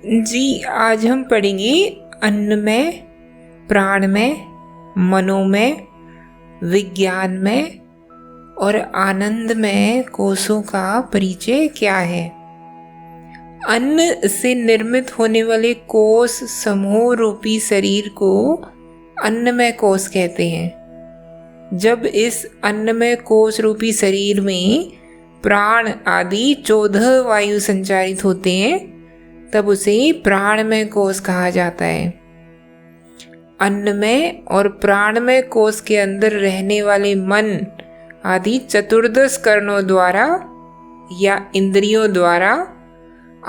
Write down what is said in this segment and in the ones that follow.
जी, आज हम पढ़ेंगे अन्नमय, प्राणमय, मनोमय, विज्ञानमय और आनंदमय कोशों का परिचय क्या है। अन्न से निर्मित होने वाले कोश समूह रूपी शरीर को अन्नमय कोश कहते हैं। जब इस अन्नमय कोश रूपी शरीर में प्राण आदि 14 वायु संचारित होते हैं तब उसे प्राणमय कोश कहा जाता है। अन्नमय और प्राणमय कोश के अंदर रहने वाले मन आदि 14 कर्णों द्वारा या इंद्रियों द्वारा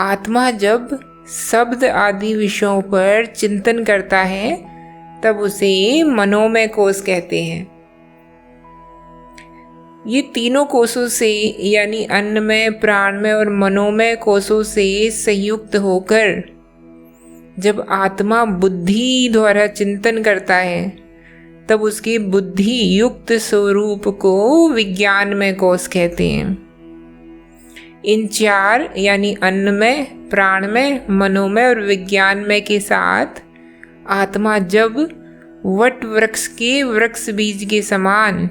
आत्मा जब शब्द आदि विषयों पर चिंतन करता है तब उसे मनोमय कोश कहते हैं। ये तीनों कोशों से यानी अन्नमय, प्राणमय और मनोमय कोशों से संयुक्त होकर जब आत्मा बुद्धि द्वारा चिंतन करता है तब उसके बुद्धि युक्त स्वरूप को विज्ञानमय कोश कहते हैं। इन चार यानी अन्नमय, प्राणमय, मनोमय और विज्ञानमय के साथ आत्मा जब वट वृक्ष के वृक्ष बीज के समान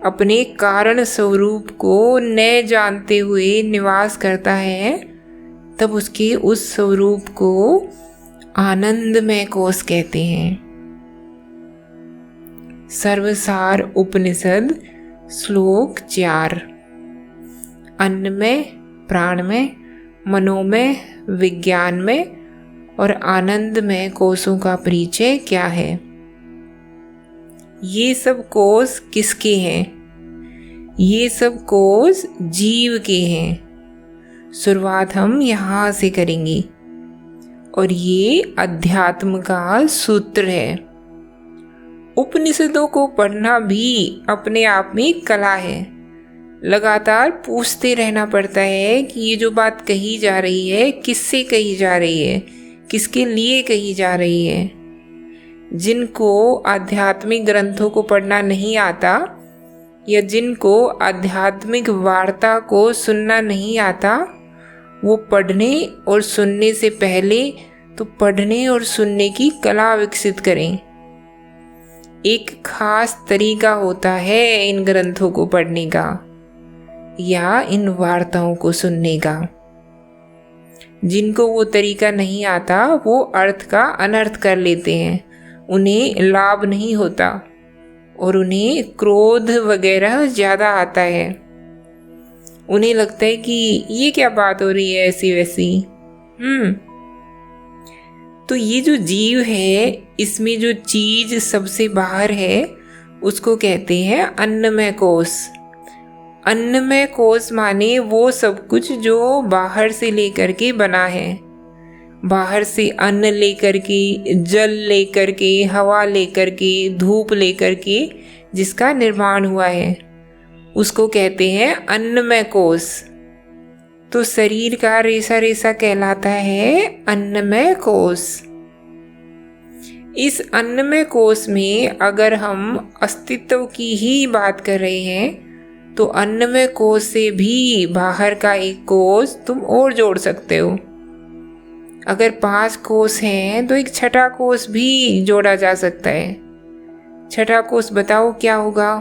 अपने कारण स्वरूप को न जानते हुए निवास करता है तब उसके उस स्वरूप को आनंदमय कोश कहते हैं। सर्वसार उपनिषद श्लोक 4। अन्नमय, प्राणमय, मनोमय, विज्ञानमय और आनंदमय कोशों का परिचय क्या है। ये सब कोश किसके हैं? ये सब कोश जीव के हैं। शुरुआत हम यहाँ से करेंगे और ये अध्यात्म का सूत्र है। उपनिषदों को पढ़ना भी अपने आप में कला है। लगातार पूछते रहना पड़ता है कि ये जो बात कही जा रही है किससे कही जा रही है, किसके लिए कही जा रही है। जिनको आध्यात्मिक ग्रंथों को पढ़ना नहीं आता या जिनको आध्यात्मिक वार्ता को सुनना नहीं आता वो पढ़ने और सुनने से पहले तो पढ़ने और सुनने की कला विकसित करें। एक खास तरीका होता है इन ग्रंथों को पढ़ने का या इन वार्ताओं को सुनने का। जिनको वो तरीका नहीं आता वो अर्थ का अनर्थ कर लेते हैं, उन्हें लाभ नहीं होता और उन्हें क्रोध वगैरह ज़्यादा आता है। उन्हें लगता है कि ये क्या बात हो रही है ऐसी वैसी। तो ये जो जीव है इसमें जो चीज सबसे बाहर है उसको कहते हैं अन्नमय कोश। अन्नमय कोश माने वो सब कुछ जो बाहर से लेकर के बना है। बाहर से अन्न लेकर के, जल लेकर के, हवा लेकर के, धूप लेकर के जिसका निर्माण हुआ है उसको कहते हैं अन्नमय कोश। तो शरीर का रेशा रेशा कहलाता है अन्नमय कोश। इस अन्नमय कोश में अगर हम अस्तित्व की ही बात कर रहे हैं तो अन्नमय कोश से भी बाहर का एक कोश तुम और जोड़ सकते हो। अगर 5 कोश हैं तो एक छठा कोश भी जोड़ा जा सकता है। छठा कोश बताओ क्या होगा।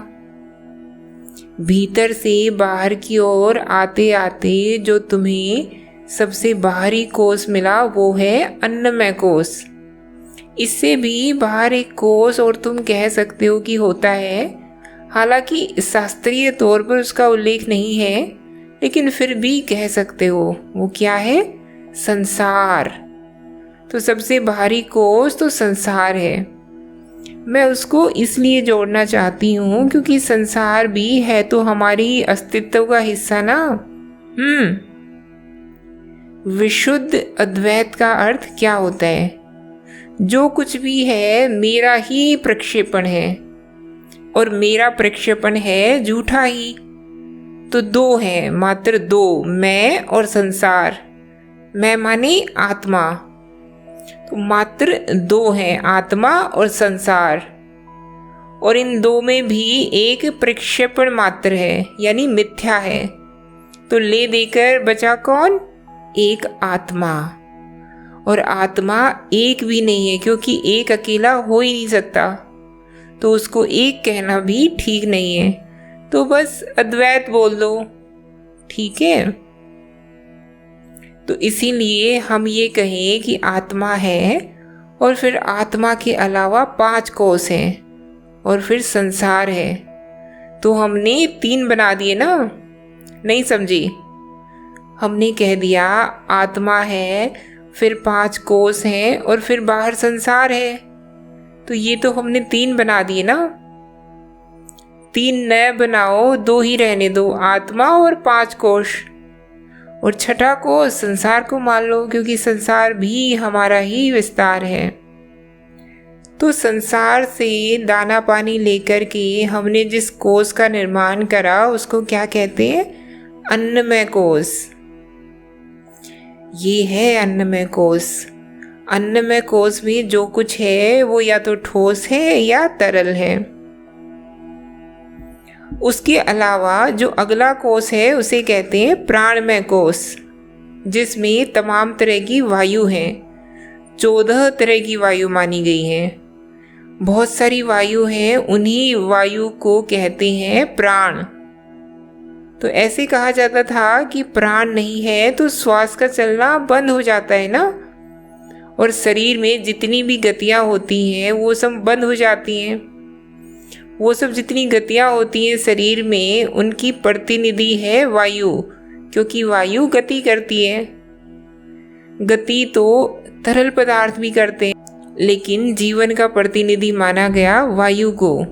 भीतर से बाहर की ओर आते आते जो तुम्हें सबसे बाहरी कोश मिला वो है अन्नमय कोश। इससे भी बाहर एक कोश और तुम कह सकते हो कि होता है, हालांकि शास्त्रीय तौर पर उसका उल्लेख नहीं है लेकिन फिर भी कह सकते हो। वो क्या है? संसार। तो सबसे बाहरी कोश तो संसार है। मैं उसको इसलिए जोड़ना चाहती हूँ क्योंकि संसार भी है तो हमारी अस्तित्व का हिस्सा ना। विशुद्ध अद्वैत का अर्थ क्या होता है? जो कुछ भी है मेरा ही प्रक्षेपण है और मेरा प्रक्षेपण है झूठा ही। तो 2 है, मात्र 2, मैं और संसार। मैं माने आत्मा। तो मात्र 2 हैं, आत्मा और संसार। और इन 2 में भी एक प्रक्षेपण मात्र है यानी मिथ्या है। तो ले देकर बचा कौन? एक आत्मा। और आत्मा एक भी नहीं है, क्योंकि एक अकेला हो ही नहीं सकता, तो उसको एक कहना भी ठीक नहीं है। तो बस अद्वैत बोल दो, ठीक है। तो इसीलिए हम ये कहें कि आत्मा है, और फिर आत्मा के अलावा 5 कोष हैं, और फिर संसार है। तो हमने 3 बना दिए ना, नहीं समझी? हमने कह दिया आत्मा है, फिर 5 कोष हैं, और फिर बाहर संसार है। तो ये तो हमने 3 बना दिए ना। 3 नए बनाओ, 2 ही रहने दो, आत्मा और 5 कोष, और छठा कोष संसार को मान लो, क्योंकि संसार भी हमारा ही विस्तार है। तो संसार से दाना पानी लेकर के हमने जिस कोष का निर्माण करा उसको क्या कहते हैं? अन्नमय कोष। ये है अन्नमय कोष। अन्नमय कोष में जो कुछ है वो या तो ठोस है या तरल है। उसके अलावा जो अगला कोष है उसे कहते हैं प्राणमय कोष, जिसमें तमाम तरह की वायु हैं। 14 तरह की वायु मानी गई है। बहुत सारी वायु हैं, उन्हीं वायु को कहते हैं प्राण। तो ऐसे कहा जाता था कि प्राण नहीं है तो श्वास का चलना बंद हो जाता है ना, और शरीर में जितनी भी गतियां होती हैं वो सब बंद हो जाती हैं। वो सब जितनी गतियां होती हैं शरीर में, उनकी प्रतिनिधि है वायु, क्योंकि वायु गति करती है। गति तो तरल पदार्थ भी करते हैं, लेकिन जीवन का प्रतिनिधि माना गया वायु को।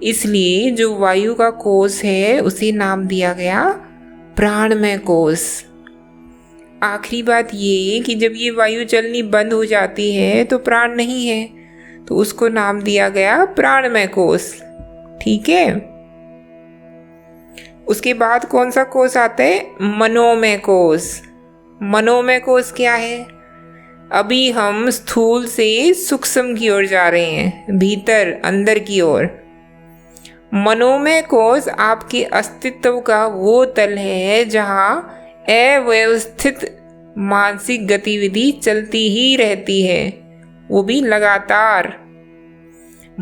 इसलिए जो वायु का कोष है उसे नाम दिया गया प्राणमय कोष। आखिरी बात ये कि जब ये वायु चलनी बंद हो जाती है तो प्राण नहीं है, तो उसको नाम दिया गया प्राणमय कोष, ठीक है। उसके बाद कौन सा कोष आता है? मनोमय कोष। मनोमय कोष क्या है? अभी हम स्थूल से सूक्ष्म की ओर जा रहे हैं, भीतर अंदर की ओर। मनोमय कोष आपके अस्तित्व का वो तल है जहाँ अव्यवस्थित मानसिक गतिविधि चलती ही रहती है, वो भी लगातार।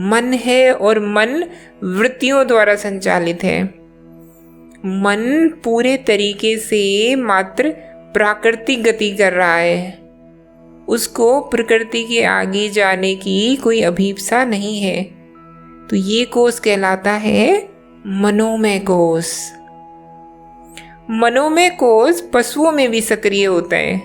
मन है और मन वृत्तियों द्वारा संचालित है। मन पूरे तरीके से मात्र प्राकृतिक गति कर रहा है, उसको प्रकृति के आगे जाने की कोई अभिप्सा नहीं है। तो ये कोष कहलाता है मनोमय कोष। मनोमय कोष पशुओं में भी सक्रिय होता है।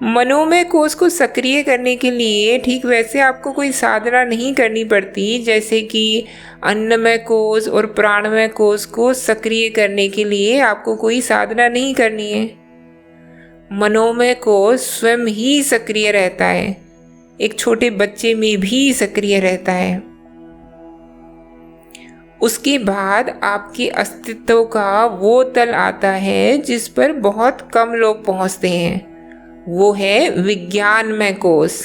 मनोमय कोष को सक्रिय करने के लिए ठीक वैसे आपको कोई साधना नहीं करनी पड़ती, जैसे कि अन्नमय कोष और प्राणमय कोष को सक्रिय करने के लिए आपको कोई साधना नहीं करनी है। मनोमय कोष स्वयं ही सक्रिय रहता है, एक छोटे बच्चे में भी सक्रिय रहता है। उसके बाद आपके अस्तित्व का वो तल आता है जिस पर बहुत कम लोग पहुंचते हैं, वो है विज्ञानमय कोष।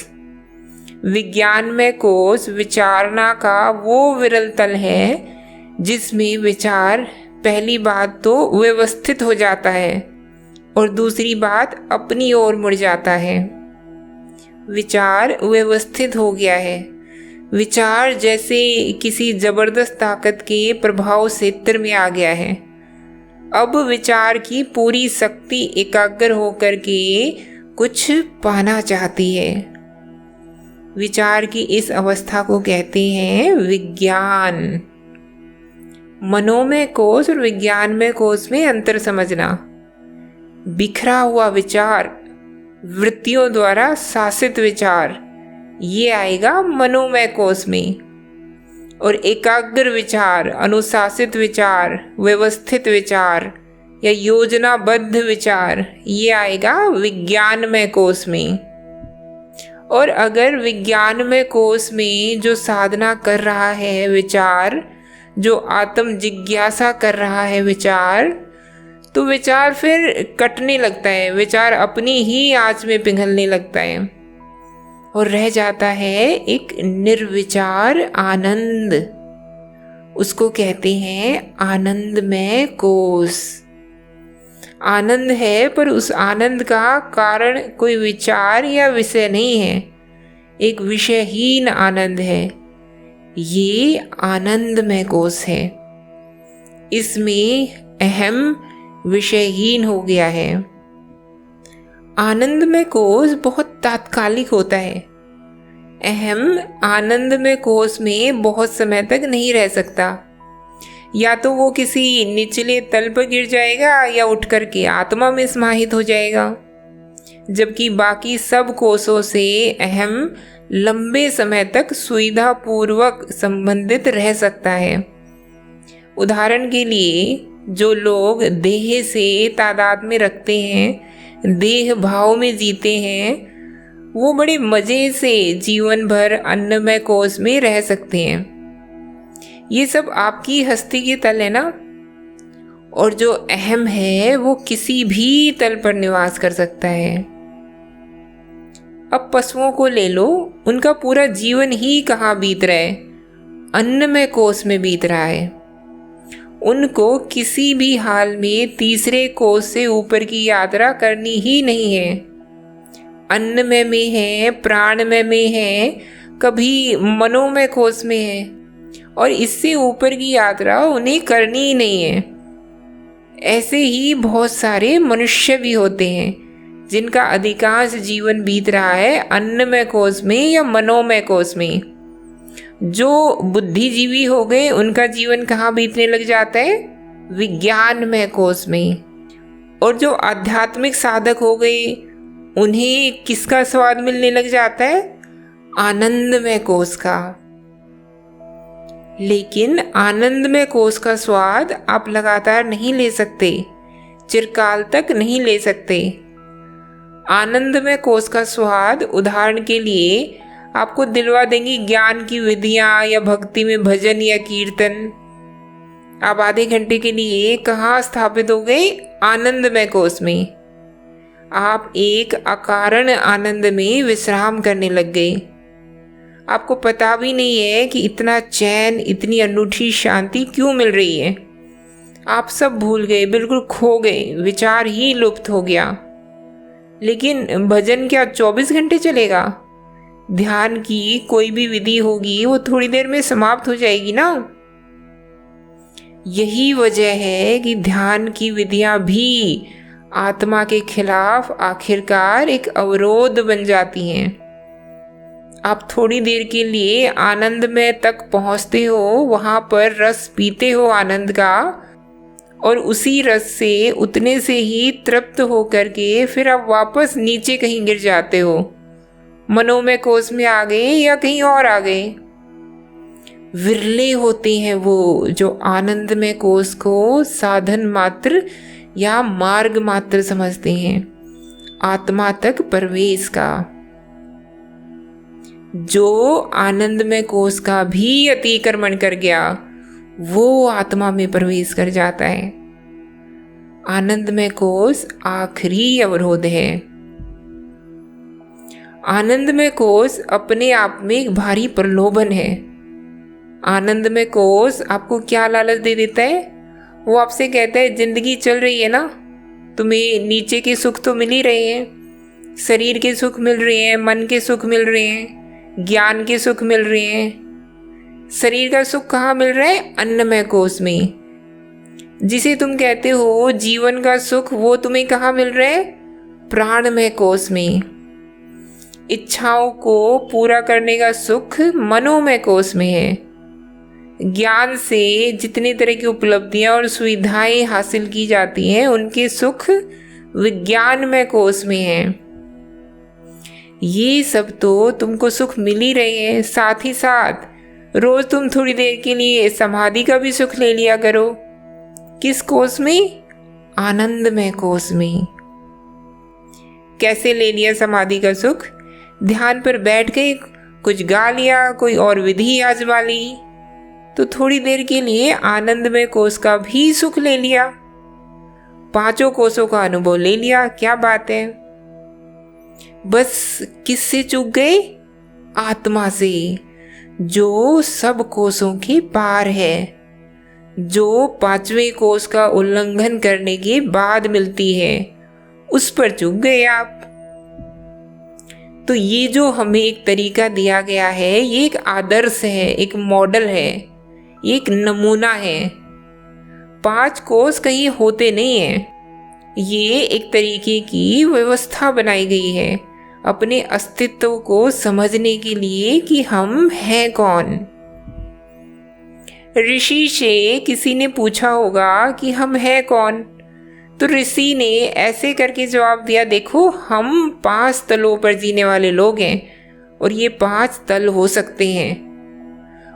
विज्ञानमय कोष विचारना का वो विरल तल है जिसमें विचार पहली बात तो व्यवस्थित हो जाता है और दूसरी बात अपनी ओर मुड़ जाता है। विचार व्यवस्थित हो गया है। विचार जैसे किसी जबरदस्त ताकत के प्रभाव क्षेत्र में आ गया है। अब विचार की पूरी शक्ति एकाग्र होकर के कुछ पाना चाहती है। विचार की इस अवस्था को कहते हैं विज्ञान। मनोमय कोष और विज्ञानमय कोष में अंतर समझना। बिखरा हुआ विचार, वृत्तियों द्वारा शासित विचार, ये आएगा मनोमय कोष में, और एकाग्र विचार, अनुशासित विचार, व्यवस्थित विचार या योजनाबद्ध विचार, ये आएगा विज्ञानमय कोष में। और अगर विज्ञानमय कोष में जो साधना कर रहा है विचार, जो आत्म जिज्ञासा कर रहा है विचार, तो विचार फिर कटने लगता है, विचार अपनी ही आँच में पिघलने लगता है और रह जाता है एक निर्विचार आनंद। उसको कहते हैं आनंदमय कोष। आनंद है, पर उस आनंद का कारण कोई विचार या विषय नहीं है, एक विषयहीन आनंद है। ये आनंदमय कोश है। इसमें अहम विषयहीन हो गया है। आनंदमय कोश बहुत तात्कालिक होता है। अहम आनंदमय कोश में बहुत समय तक नहीं रह सकता। या तो वो किसी निचले तल पर गिर जाएगा या उठ करके आत्मा में समाहित हो जाएगा, जबकि बाकी सब कोशों से अहम लंबे समय तक सुविधापूर्वक संबंधित रह सकता है। उदाहरण के लिए, जो लोग देह से तादाद में रखते हैं, देह भाव में जीते हैं, वो बड़े मजे से जीवन भर अन्नमय कोश में रह सकते हैं। ये सब आपकी हस्ती के तल है ना। और जो अहम है वो किसी भी तल पर निवास कर सकता है। अब पशुओं को ले लो, उनका पूरा जीवन ही कहाँ बीत रहा है? अन्नमय कोश में बीत रहा है। उनको किसी भी हाल में तीसरे कोश से ऊपर की यात्रा करनी ही नहीं है। अन्नमय में है, प्राणमय में है, कभी मनोमय कोश में है, और इससे ऊपर की यात्रा उन्हें करनी ही नहीं है। ऐसे ही बहुत सारे मनुष्य भी होते हैं जिनका अधिकांश जीवन बीत रहा है अन्नमय कोश में या मनोमय कोश में। जो बुद्धिजीवी हो गए उनका जीवन कहाँ बीतने लग जाता है? विज्ञानमय कोश में। और जो आध्यात्मिक साधक हो गए उन्हें किसका स्वाद मिलने लग जाता है? आनंदमय कोश का। लेकिन आनंदमय कोश का स्वाद आप लगातार नहीं ले सकते, चिरकाल तक नहीं ले सकते। आनंदमय कोश का स्वाद उदाहरण के लिए आपको दिलवा देंगी ज्ञान की विधियां या भक्ति में भजन या कीर्तन। आप आधे घंटे के लिए कहाँ स्थापित हो गए? आनंदमय कोश में। आप एक अकारण आनंद में विश्राम करने लग गए। आपको पता भी नहीं है कि इतना चैन, इतनी अनूठी शांति क्यों मिल रही है। आप सब भूल गए, बिल्कुल खो गए, विचार ही लुप्त हो गया। लेकिन भजन क्या 24 घंटे चलेगा? ध्यान की कोई भी विधि होगी वो थोड़ी देर में समाप्त हो जाएगी ना। यही वजह है कि ध्यान की विधियां भी आत्मा के खिलाफ आखिरकार एक अवरोध बन जाती हैं। आप थोड़ी देर के लिए आनंद में तक पहुंचते हो, वहां पर रस पीते हो आनंद का, और उसी रस से उतने से ही तृप्त हो करके फिर आप वापस नीचे कहीं गिर जाते हो, मनोमय कोश में आ गए या कहीं और आ गए। विरले होते हैं वो जो आनंदमय कोश को साधन मात्र या मार्ग मात्र समझते हैं आत्मा तक प्रवेश का। जो आनंदमय कोश का भी अतिक्रमण कर गया वो आत्मा में प्रवेश कर जाता है। आनंदमय कोश आखिरी अवरोध है। आनंदमय कोश अपने आप में एक भारी प्रलोभन है। आनंदमय कोश आपको क्या लालच दे देता है? वो आपसे कहता है जिंदगी चल रही है ना, तुम्हें नीचे के सुख तो मिल ही रहे हैं, शरीर के सुख मिल रहे हैं, मन के सुख मिल रहे हैं, ज्ञान के सुख मिल रहे हैं। शरीर का सुख कहाँ मिल रहा है? अन्नमय कोश में। जिसे तुम कहते हो जीवन का सुख, वो तुम्हें कहाँ मिल रहा है? प्राणमय कोश में। इच्छाओं को पूरा करने का सुख मनोमय कोश में है। ज्ञान से जितनी तरह की उपलब्धियां और सुविधाएं हासिल की जाती हैं उनके सुख विज्ञानमय कोश में है। ये सब तो तुमको सुख मिल ही रहे हैं। साथ ही साथ रोज तुम थोड़ी देर के लिए समाधि का भी सुख ले लिया करो। किस कोश में? आनंदमय कोश में। कैसे ले लिया समाधि का सुख? ध्यान पर बैठ के कुछ गा लिया, कोई और विधि आजमा ली, तो थोड़ी देर के लिए आनंदमय कोश का भी सुख ले लिया, पांचों कोशों का अनुभव ले लिया। क्या बात है। बस किससे चूक गए? आत्मा से, जो सब कोशों के पार है, जो पांचवें कोष का उल्लंघन करने के बाद मिलती है, उस पर चूक गए आप। तो ये जो हमें एक तरीका दिया गया है, ये एक आदर्श है, एक मॉडल है, एक नमूना है। 5 कोष कहीं होते नहीं हैं। ये एक तरीके की व्यवस्था बनाई गई है अपने अस्तित्व को समझने के लिए कि हम हैं कौन। ऋषि से किसी ने पूछा होगा कि हम हैं कौन, तो ऋषि ने ऐसे करके जवाब दिया, देखो हम 5 तलों पर जीने वाले लोग हैं और ये 5 तल हो सकते हैं।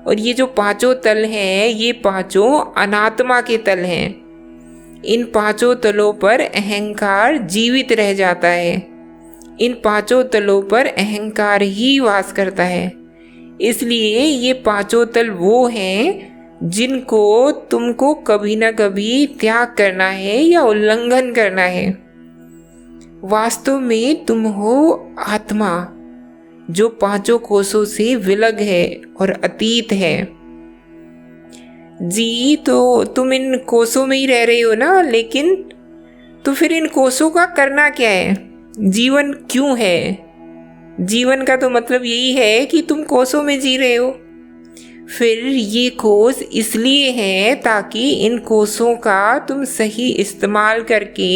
और ये जो 5 तल हैं, ये 5 अनात्मा के तल हैं। इन 5 तलों पर अहंकार जीवित रह जाता है। इन 5 तलों पर अहंकार ही वास करता है। इसलिए ये 5 तल वो हैं जिनको तुमको कभी ना कभी त्याग करना है या उल्लंघन करना है। वास्तव में तुम हो आत्मा, जो 5 कोषों से विलग है और अतीत है। जी, तो तुम इन कोषों में ही रह रहे हो ना, लेकिन तो फिर इन कोषों का करना क्या है? जीवन क्यों है? जीवन का तो मतलब यही है कि तुम कोषों में जी रहे हो। फिर ये कोष इसलिए हैं ताकि इन कोषों का तुम सही इस्तेमाल करके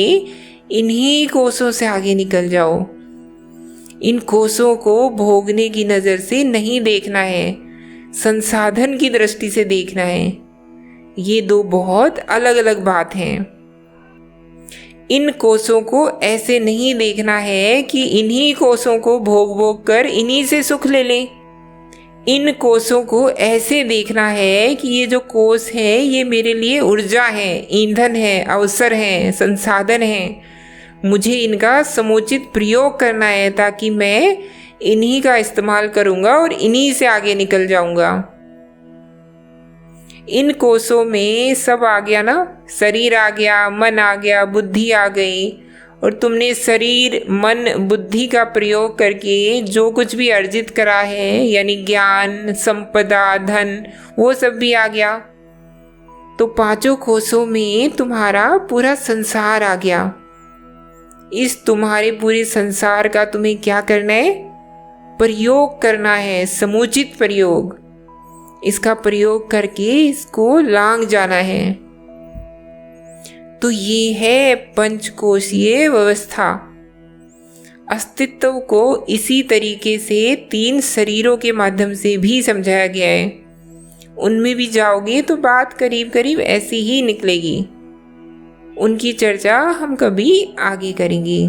इन्हीं कोषों से आगे निकल जाओ। इन कोषों को भोगने की नज़र से नहीं देखना है, संसाधन की दृष्टि से देखना है। ये 2 बहुत अलग अलग बात हैं। इन कोषों को ऐसे नहीं देखना है कि इन्हीं कोषों को भोग भोग कर इन्हीं से सुख ले लें। इन कोषों को ऐसे देखना है कि ये जो कोष है, ये मेरे लिए ऊर्जा है, ईंधन है, अवसर है, संसाधन है। मुझे इनका समुचित प्रयोग करना है ताकि मैं इन्हीं का इस्तेमाल करूँगा और इन्हीं से आगे निकल जाऊँगा। इन कोषों में सब आ गया ना, शरीर आ गया, मन आ गया, बुद्धि आ गई, और तुमने शरीर, मन, बुद्धि का प्रयोग करके जो कुछ भी अर्जित करा है, यानी ज्ञान, संपदा, धन, वो सब भी आ गया। तो 5 कोषों में तुम्हारा पूरा संसार आ गया। इस तुम्हारे पूरे संसार का तुम्हें क्या करना है? प्रयोग करना है, समुचित प्रयोग। इसका प्रयोग करके इसको लांघ जाना है। तो ये है पंचकोशीय व्यवस्था। अस्तित्व को इसी तरीके से 3 शरीरों के माध्यम से भी समझाया गया है। उनमें भी जाओगे तो बात करीब करीब ऐसी ही निकलेगी। उनकी चर्चा हम कभी आगे करेंगे।